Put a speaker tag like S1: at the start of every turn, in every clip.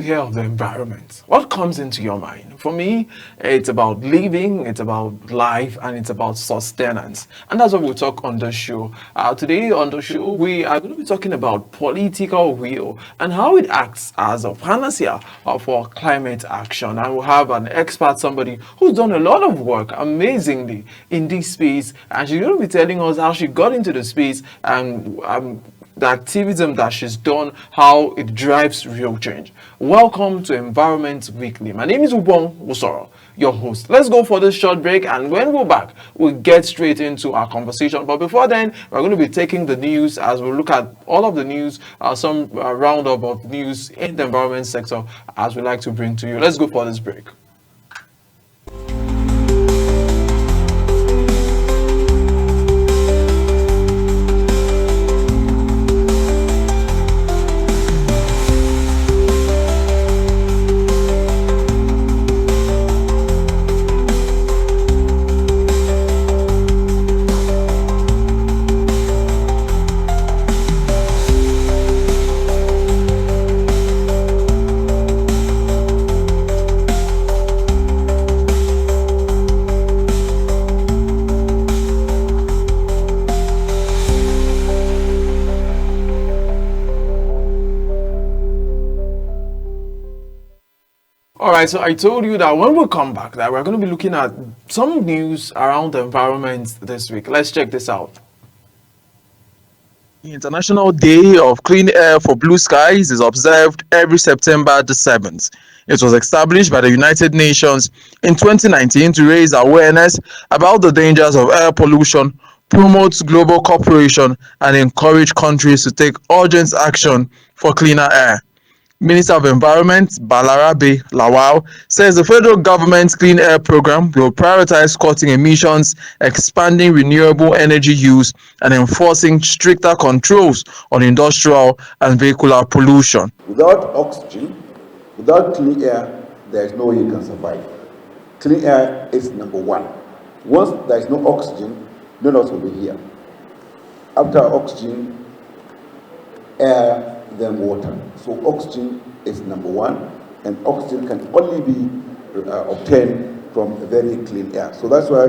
S1: hear of the environment, what comes into your mind? For me, it's about living, it's about life, and it's about sustenance. And that's what we'll talk on the show. Today on the show, we are going to be talking about political will and how it acts as a panacea for climate action. And we'll have an expert, somebody who's done a lot of work amazingly in this space, and she's going to be telling us how she got into the space and the activism that she's done, how it drives real change. Welcome to Environment Weekly. My name is Ubong Usoro, your host. Let's go for this short break, and when we're back, we'll get straight into our conversation. But before then, we're going to be taking the news as we look at all of the news, some roundup of news in the environment sector as we like to bring to you. Let's go for this break. All right, so I told you that when we come back, that we're going to be looking at some news around the environment this week. Let's check this out.
S2: The International Day of Clean Air for Blue Skies is observed every September the 7th. It was established by the United Nations in 2019 to raise awareness about the dangers of air pollution, promote global cooperation, and encourage countries to take urgent action for cleaner air. Minister of Environment Balarabe Lawal says the federal government's clean air program will prioritize cutting emissions, expanding renewable energy use, and enforcing stricter controls on industrial and vehicular pollution.
S3: Without oxygen, without clean air, there is no way you can survive. Clean air is number one. Once there is no oxygen, none of us will be here. After oxygen, air, then water. So oxygen is number one, and oxygen can only be obtained from very clean air. So that's why.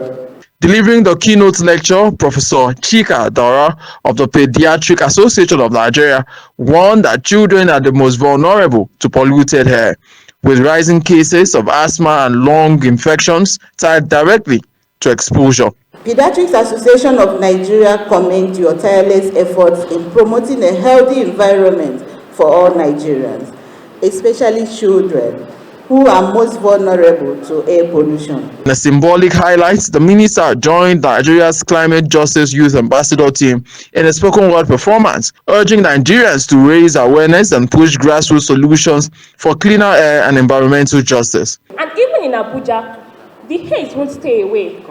S2: Delivering the keynote lecture, Professor Chika Dara of the Pediatric Association of Nigeria warned that children are the most vulnerable to polluted air, with rising cases of asthma and lung infections tied directly to exposure.
S4: Pediatrics Association of Nigeria commends your tireless efforts in promoting a healthy environment for all Nigerians, especially children who are most vulnerable to air pollution.
S2: In a symbolic highlight, the minister joined Nigeria's Climate Justice Youth Ambassador team in a spoken word performance, urging Nigerians to raise awareness and push grassroots solutions for cleaner air and environmental justice.
S5: And even in Abuja, the haze won't stay away.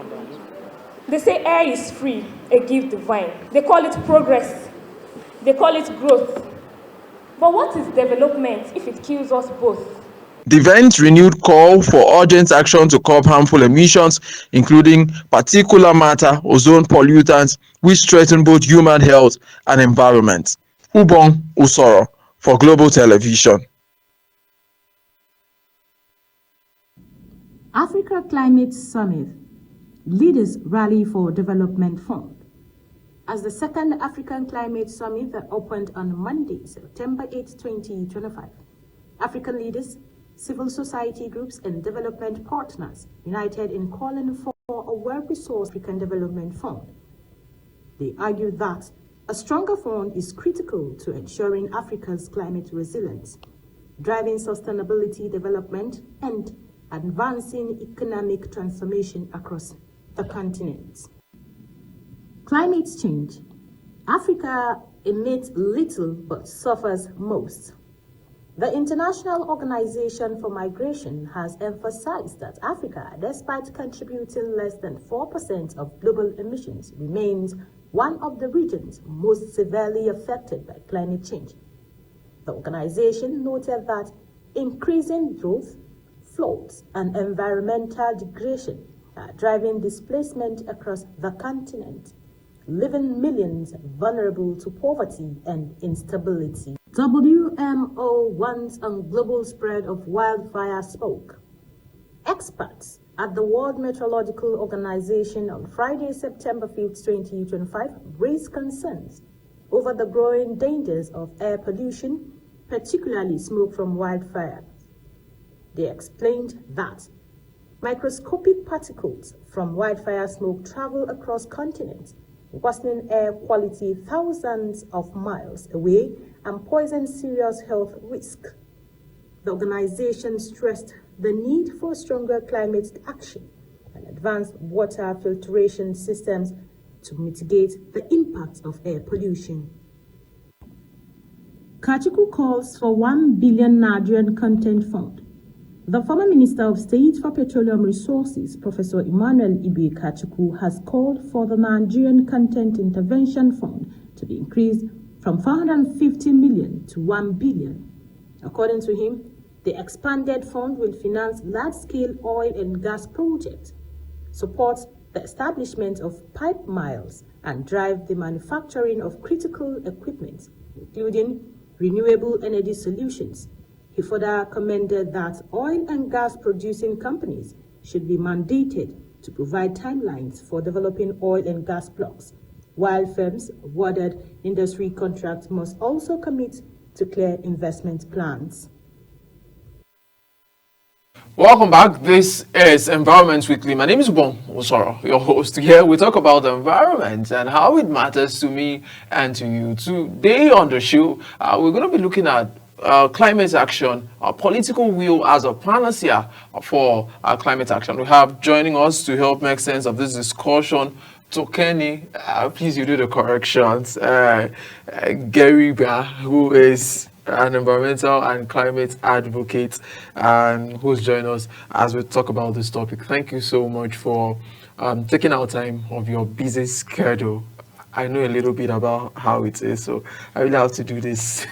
S5: They say air is free, a gift divine. They call it progress. They call it growth. But what is development if it kills us both?
S2: The event renewed call for urgent action to curb harmful emissions, including particulate matter, ozone pollutants, which threaten both human health and environment. Ubong Usoro for Global Television.
S6: Africa Climate Summit. Leaders Rally for Development Fund. As the second African Climate Summit that opened on Monday, September 8, 2025, African leaders, civil society groups, and development partners united in calling for a well-resourced African Development Fund. They argued that a stronger fund is critical to ensuring Africa's climate resilience, driving sustainability development, and advancing economic transformation across the continent. Climate change. Africa emits little but suffers most. The International Organization for Migration has emphasized that Africa, despite contributing less than 4% of global emissions, remains one of the regions most severely affected by climate change. The organization noted that increasing growth, floods, and environmental degradation are driving displacement across the continent, leaving millions vulnerable to poverty and instability. WMO warns on global spread of wildfire smoke. Experts at the World Meteorological Organization on Friday, September 5th, 2025, raised concerns over the growing dangers of air pollution, particularly smoke from wildfires. They explained that microscopic particles from wildfire smoke travel across continents, worsening air quality thousands of miles away and poison serious health risk. The organization stressed the need for stronger climate action and advanced water filtration systems to mitigate the impacts of air pollution. Kachuku calls for 1 billion Nigerian content fund. The former Minister of State for Petroleum Resources, Professor Emmanuel Ibe Kachuku, has called for the Nigerian Content Intervention Fund to be increased from 450 million to 1 billion. According to him, the expanded fund will finance large-scale oil and gas projects, support the establishment of pipe miles, and drive the manufacturing of critical equipment, including renewable energy solutions. He further commended that oil and gas producing companies should be mandated to provide timelines for developing oil and gas blocks, while firms awarded industry contracts must also commit to clear investment plans.
S1: Welcome back. This is Environment Weekly. My name is Bon Osoro, your host. Here we talk about the environment and how it matters to me and to you. Today on the show, we're going to be looking at climate action, political will as a panacea for climate action. We have joining us to help make sense of this discussion, TOKONI, please you do the corrections, NGERIBIKA, who is an environmental and climate advocate, and who's joined us as we talk about this topic. Thank you so much for taking out time of your busy schedule. I know a little bit about how it is, so I really have to do this.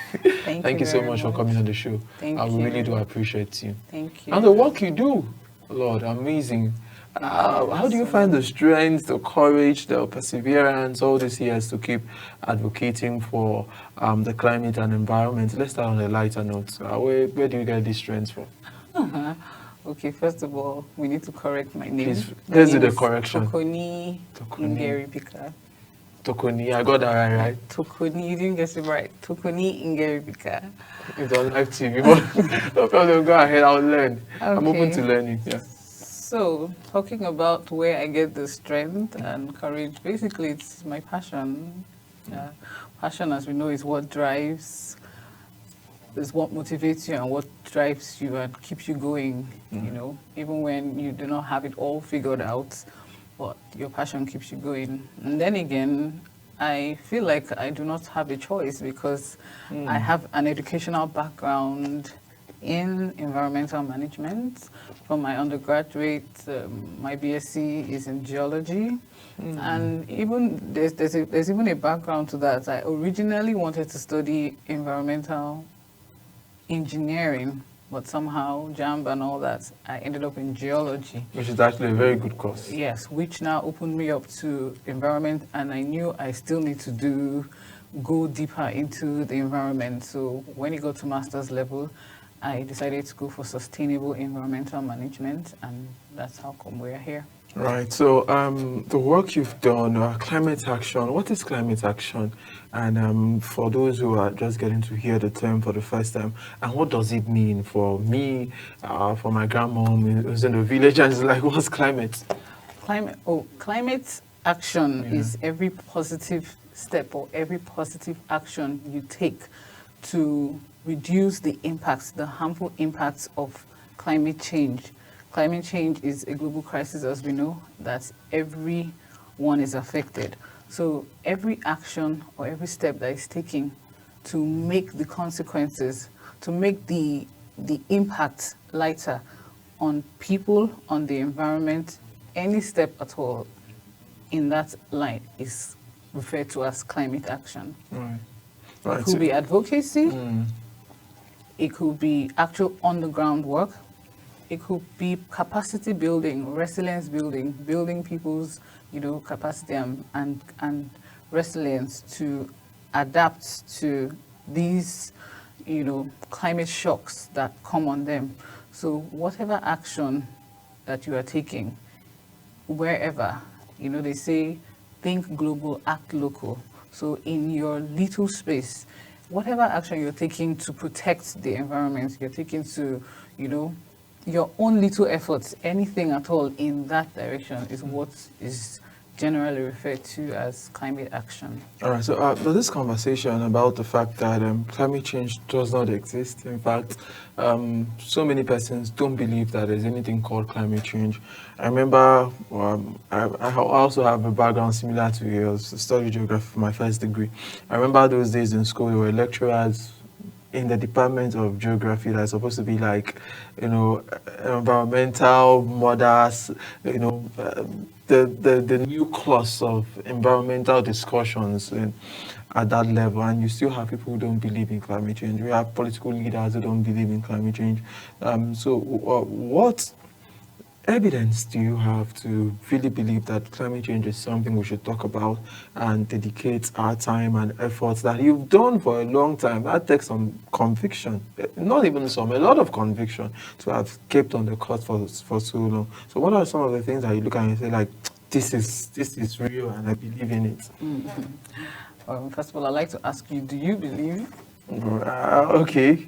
S1: Thank you so much for coming on the show.
S7: Thank you.
S1: We really do appreciate you.
S7: Thank you.
S1: And the work you do, Lord, amazing. How do you find the strength, the courage, the perseverance, all these years to keep advocating for the climate and environment? Let's start on a lighter note. Where do you get this strength from?
S7: Okay, first of all, we need to correct my name.
S1: Please, let's do the correction.
S7: TOKONI NGERIBIKA.
S1: TOKONI, I got that right?
S7: TOKONI, you didn't get it right. TOKONI NGERIBIKA.
S1: It's on live TV, but no problem, go ahead, I'll learn. Okay. I'm open to learning, yeah.
S7: So, talking about where I get the strength and courage, basically it's my passion. Passion, as we know, is what drives, is what motivates you and what drives you and keeps you going, you know, even when you do not have it all figured out, but your passion keeps you going. And then again, I feel like I do not have a choice because I have an educational background in environmental management. From my undergraduate, my BSc is in geology, and even there's even a background to that. I originally wanted to study environmental engineering, but somehow JAMB and all that, I ended up in geology. Which is actually a very good course. Yes, which now opened me up to environment, and I knew I still need to go deeper into the environment. So when you go to master's level, I decided to go for sustainable environmental management, and that's how come we're here. Right. So the work you've done, climate action, what is climate action? And for those who are just getting to hear the term for the first time, and what does it mean for me, for my grandmom who's in the village and is like, what's climate? Climate action is every positive step or every positive action you take to reduce the impacts, the harmful impacts of climate change. Climate change is a global crisis, as we know, that everyone is affected. So every action or every step that is taken to make the consequences, to make the impact lighter on people, on the environment, any step at all in that line is referred to as climate action. Right. It could be advocacy. It could be actual on-the-ground work. It could be capacity building, resilience building, building people's, capacity and resilience to adapt to these climate shocks that come on them. So whatever action that you are taking, wherever, they say, think global, act local. So in your little space, whatever action you're taking to protect the environment, you're taking to, your own little efforts, anything at all in that direction is what is generally referred to as climate action.
S1: All right, so this conversation about the fact that climate change does not exist. In fact, so many persons don't believe that there's anything called climate change. I remember I also have a background similar to yours, study geography for my first degree. I remember those days in school, there were lecturers in the department of geography that's supposed to be like, environmental mothers, the nucleus of environmental discussions at that level, and you still have people who don't believe in climate change. We have political leaders who don't believe in climate change. So what evidence do you have to really believe that climate change is something we should talk about and dedicate our time and efforts that you've done for a long time? That takes some conviction, not even some, a lot of conviction to have kept on the course for so long. So what are some of the things that you look at and say, like, this is real and I believe in it?
S7: First of all, I'd like to ask you, do you believe?
S1: Okay.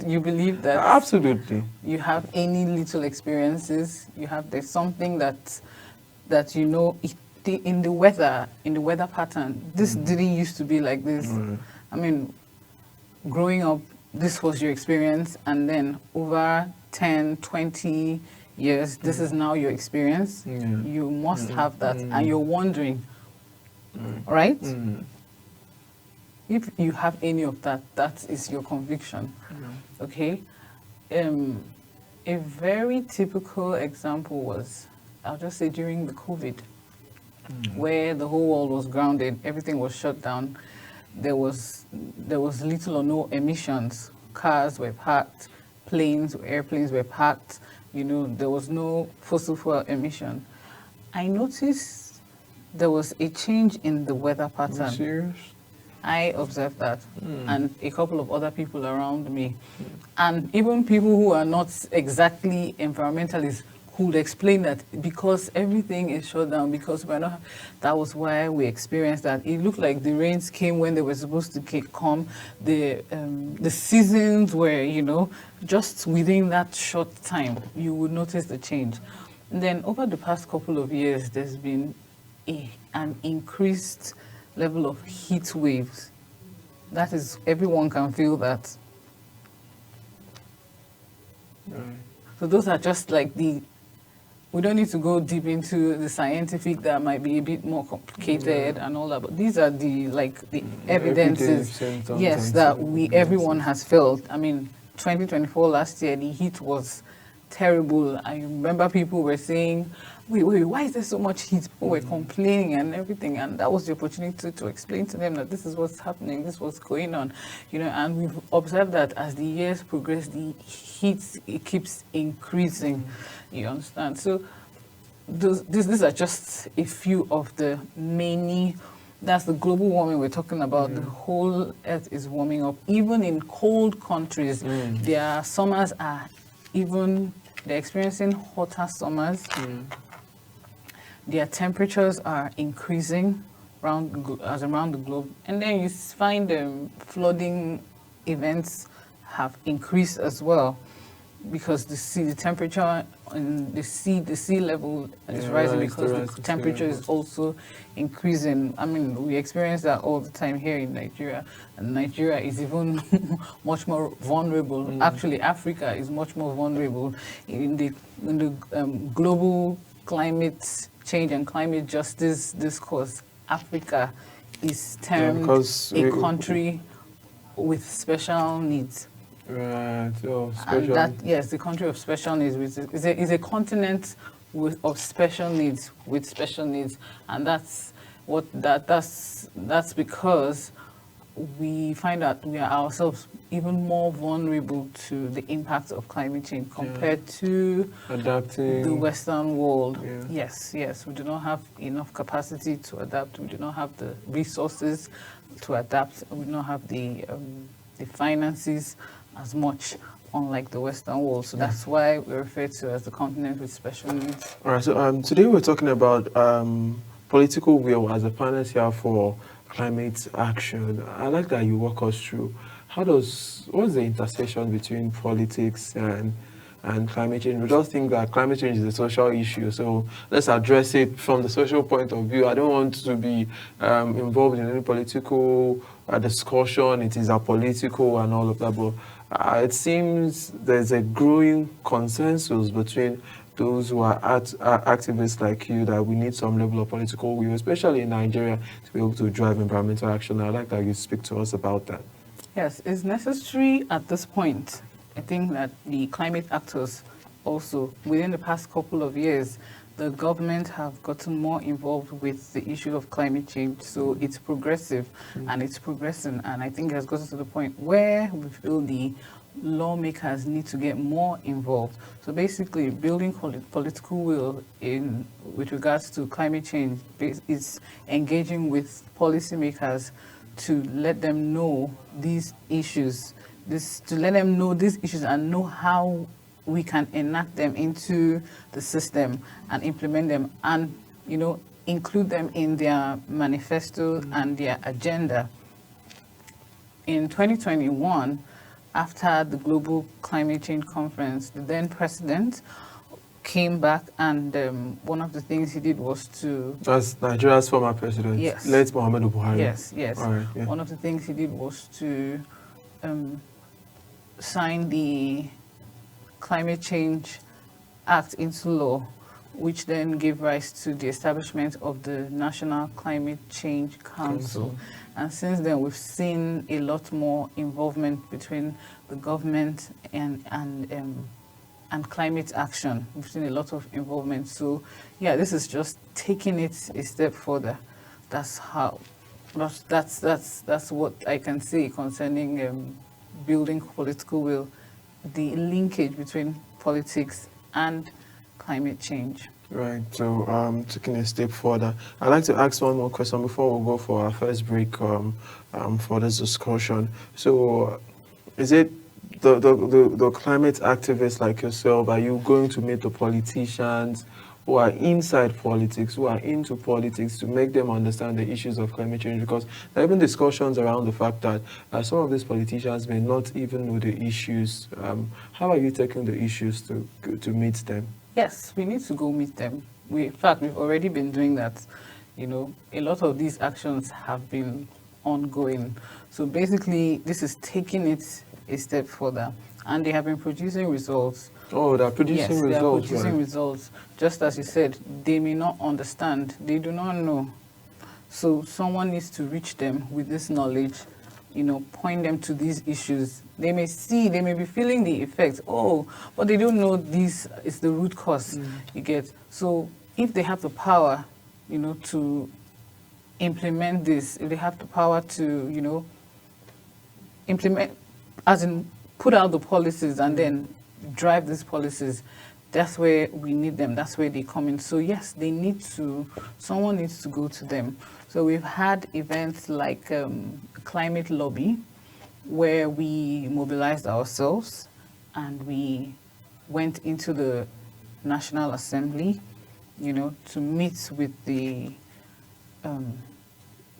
S7: You believe that?
S1: Absolutely.
S7: You have any little experiences? There's something that in the weather pattern. This didn't used to be like this. I mean, growing up, this was your experience, and then over 10, 20 years, this is now your experience. You must have that, and you're wondering, right? If you have any of that, that is your conviction. Okay? A very typical example was, I'll just say, during the COVID, where the whole world was grounded, everything was shut down. There was little or no emissions. Cars were parked, airplanes were parked. There was no fossil fuel emission. I noticed there was a change in the weather pattern.
S1: Are you serious?
S7: I observed that, and a couple of other people around me. And even people who are not exactly environmentalists could explain that because everything is shut down, because we're not, that was why we experienced that. It looked like the rains came when they were supposed to come. The seasons were, just within that short time, you would notice the change. And then over the past couple of years, there's been an increased level of heat waves. That is, everyone can feel that. So those are just like we don't need to go deep into the scientific, that might be a bit more complicated and all that, but these are the evidences, yes, that everyone has felt. I mean, 2024 last year, the heat was terrible. I remember people were saying, wait, why is there so much heat? People were complaining and everything, and that was the opportunity to explain to them that this is what's happening, this is what's going on, and we've observed that as the years progress, the heat, it keeps increasing, you understand? So these are just a few of the many. That's the global warming we're talking about. The whole earth is warming up. Even in cold countries, their summers are they're experiencing hotter summers. Their temperatures are increasing around the globe. And then you find flooding events have increased as well, because the temperature and the sea level is rising, because the temperature is also increasing. I mean, we experience that all the time here in Nigeria, and Nigeria is even much more vulnerable. Actually, Africa is much more vulnerable in the global climate change and climate justice discourse. Africa is termed a country with special needs.
S1: Right. So
S7: And that, yes, the country of special needs is a continent of special needs, with special needs, and that's because we find that we are ourselves even more vulnerable to the impacts of climate change compared to
S1: adapting
S7: the Western world.
S1: Yeah.
S7: Yes, we do not have enough capacity to adapt. We do not have the resources to adapt. We do not have the the finances as much, unlike the Western world. So that's why we refer to as the continent with special needs.
S1: All right, so today we're talking about political will as a panacea for climate action. I like that you walk us through what's the intersection between politics and climate change. We just think that climate change is a social issue, so let's address it from the social point of view. I don't want to be involved in any political discussion. It is apolitical and all of that, but it seems there's a growing consensus between those who are activists like you that we need some level of political will, especially in Nigeria, to be able to drive environmental action. I'd like that you speak to us about that.
S7: Yes, it's necessary at this point. I think that the climate actors also, within the past couple of years, the government have gotten more involved with the issue of climate change. So it's progressive and it's progressing. And I think it has gotten to the point where we feel the lawmakers need to get more involved. So basically, building political will with regards to climate change is engaging with policymakers to let them know these issues, and know how we can enact them into the system and implement them, and include them in their manifesto and their agenda. In 2021, after the Global Climate Change Conference, the then president came back, and one of the things he did was to...
S1: As Nigeria's former president,
S7: yes,
S1: late Muhammadu Buhari.
S7: Yes.
S1: All right, yeah.
S7: One of the things he did was to sign the Climate Change Act into law, which then gave rise to the establishment of the National Climate Change Council. And since then, we've seen a lot more involvement between the government and climate action. We've seen a lot of involvement. So, yeah, this is just taking it a step further. That's what I can say concerning building political will, the linkage between politics and climate change.
S1: Right, so taking a step further, I'd like to ask one more question before we go for our first break for this discussion. So, is it the climate activists like yourself, are you going to meet the politicians who are inside politics, who are into politics, to make them understand the issues of climate change? Because there have been discussions around the fact that some of these politicians may not even know the issues. How are you taking the issues to meet them?
S7: Yes, we need to go meet them. In fact, we've already been doing that. A lot of these actions have been ongoing. So basically, this is taking it a step further. And they have been producing results.
S1: Oh, they're producing results.
S7: Yes, they are producing results. Just as you said, they may not understand. They do not know. So someone needs to reach them with this knowledge, point them to these issues. They may be feeling the effects, but they don't know this is the root cause, you get. So if they have the power, to implement this, if they have the power to, implement, as in put out the policies and then drive these policies, that's where we need them. That's where they come in. So yes, someone needs to go to them. So we've had events like Climate Lobby, where we mobilized ourselves and we went into the National Assembly, to meet with the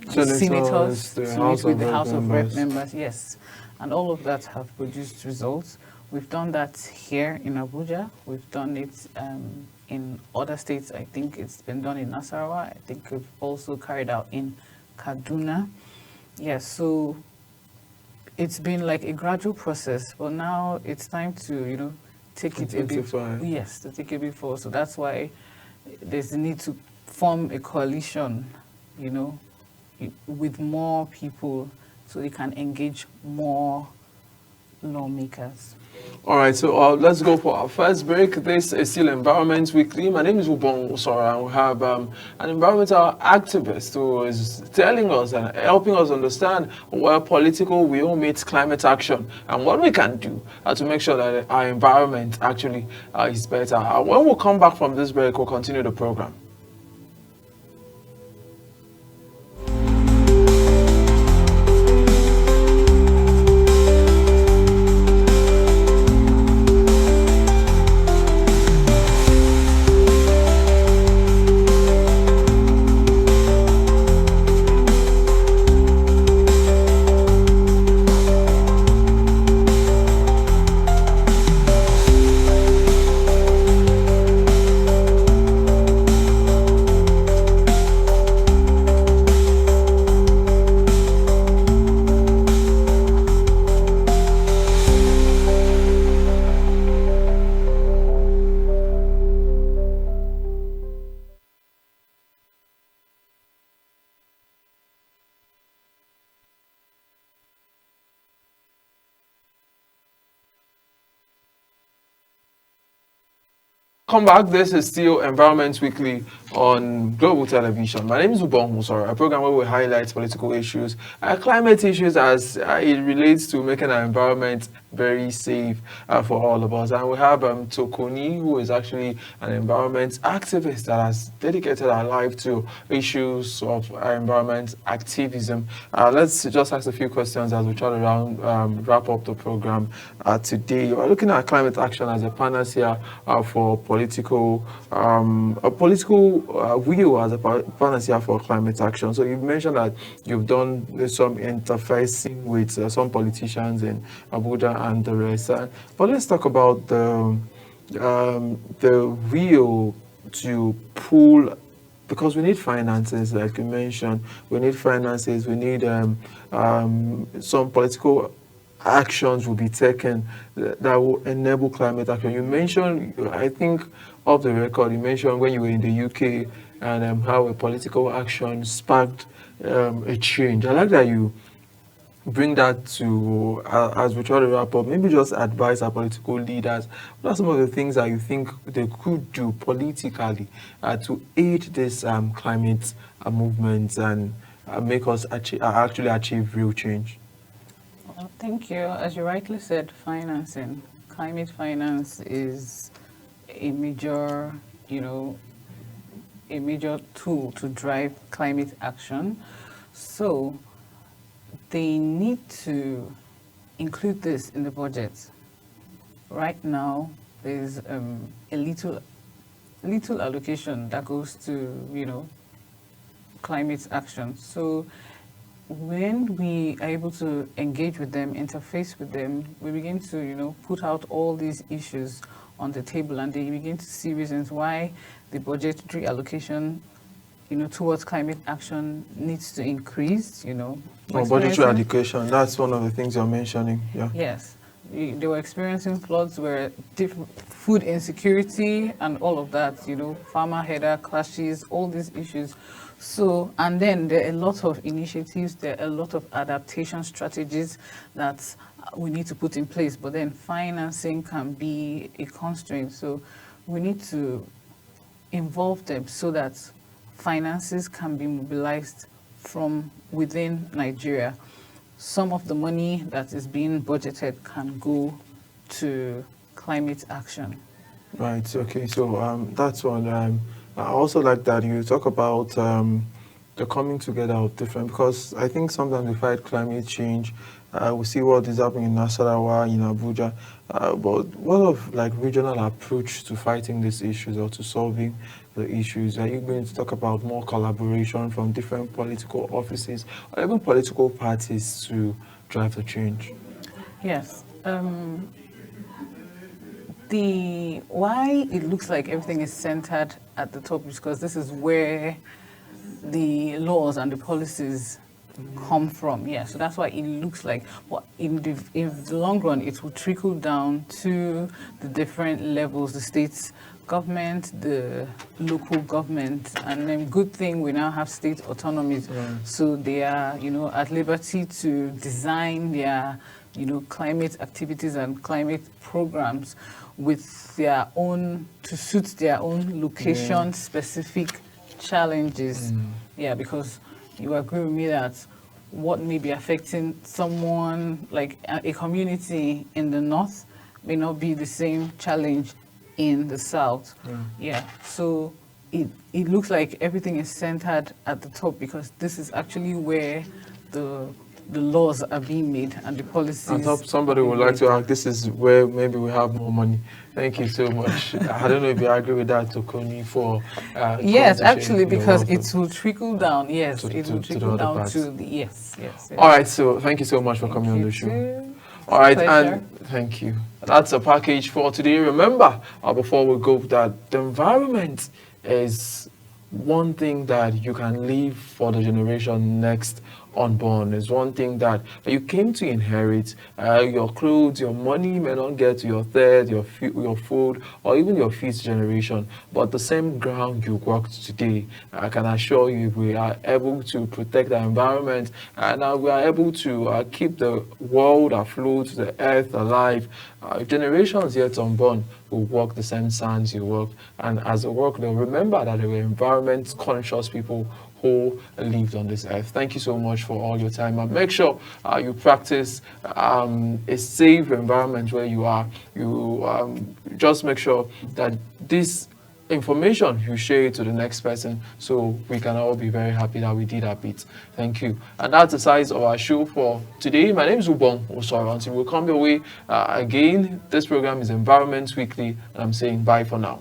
S7: senators, to meet with the House of Rep members, yes. And all of that have produced results. We've done that here in Abuja. We've done it in other states. I think it's been done in Nasarawa. I think we've also carried out in Kaduna. Yes, so it's been like a gradual process, but now it's time to, take it a bit. Yes, to take it a bit forward. So that's why there's a need to form a coalition, with more people, so they can engage more lawmakers.
S1: All right, so let's go for our first break. This is still Environment Weekly. My name is Ubong Sora, and we have an environmental activist who is telling us and helping us understand where political will meets climate action and what we can do to make sure that our environment actually is better. When we come back from this break, we'll continue the program. Welcome back. This is still Environment Weekly on Global Television. My name is Ubong Musora, a program where we highlight political issues, climate issues as it relates to making our environment very safe for all of us. And we have TOKONI, who is actually an environment activist that has dedicated our life to issues of environment activism. Let's just ask a few questions as we try to wrap up the program today. We're looking at climate action as a panacea for political will as a panacea for climate action. So you've mentioned that you've done some interfacing with some politicians in Abuja and the rest. But let's talk about the will to pull, because we need finances, like you mentioned. We need finances. We need some political actions will be taken that will enable climate action. You mentioned, I think, off the record, you mentioned when you were in the UK and how a political action sparked a change. I like that you bring that to, as we try to wrap up, maybe just advise our political leaders. What are some of the things that you think they could do politically to aid this climate movement and make us actually achieve real change?
S7: Well, thank you. As you rightly said, financing, climate finance is a major, a major tool to drive climate action. So they need to include this in the budget. Right now, there's a little allocation that goes to, climate action. So when we are able to engage with them, interface with them, we begin to, put out all these issues on the table, and they begin to see reasons why the budgetary allocation, towards climate action needs to increase,
S1: budgetary allocation, that's one of the things you're mentioning, yeah.
S7: Yes. They were experiencing floods, where food insecurity and all of that, farmer-header clashes, all these issues. So, and then there are a lot of initiatives, there are a lot of adaptation strategies that we need to put in place, but then financing can be a constraint. So we need to involve them so that finances can be mobilized from within Nigeria. Some of the money that is being budgeted can go to climate action.
S1: Right, okay, so that's one. I also like that you talk about the coming together of different, because I think sometimes we fight climate change. We see what is happening in Nasarawa, in Abuja, but what of regional approach to fighting these issues or to solving the issues? Are you going to talk about more collaboration from different political offices or even political parties to drive the change?
S7: Yes. Why it looks like everything is centered at the top is because this is where the laws and the policies come from. Yeah, so that's why it looks like. But in the long run, it will trickle down to the different levels: the state government, the local government, and then good thing we now have state autonomies. So they are, at liberty to design their, climate activities and climate programs with their own, to suit their own location-specific challenges. Yeah, because you agree with me that what may be affecting someone, like a community in the north, may not be the same challenge in the south. Yeah, so it looks like everything is centered at the top because this is actually where the laws are being made and the policies.
S1: I thought somebody would like to ask, this is where maybe we have more money. Thank you so much. I don't know if you agree with that, Tokoni, for...
S7: yes, actually, because it will trickle down. Yes, it will trickle down to the... Yes.
S1: All right, so thank you so much for coming on the show. All right, and thank you. That's a package for today. Remember, before we go, that the environment is one thing that you can leave for the generation next unborn. Is one thing that you came to inherit. Your clothes, your money may not get to your third, your food, or even your fifth generation, but the same ground you walked today, I can assure you, we are able to protect the environment, and we are able to keep the world afloat, the earth alive. Generations yet unborn who walk the same sands you walk. And as they walk, they'll remember that they were environment conscious people who lived on this earth. Thank you so much for all your time, and make sure you practice a safe environment where you are. You just make sure that this information you share it to the next person, so we can all be very happy that we did our bit. Thank you. And that's the size of our show for today. My name is Ubon Osoro. Until we come your way again, this program is Environment Weekly, and I'm saying bye for now.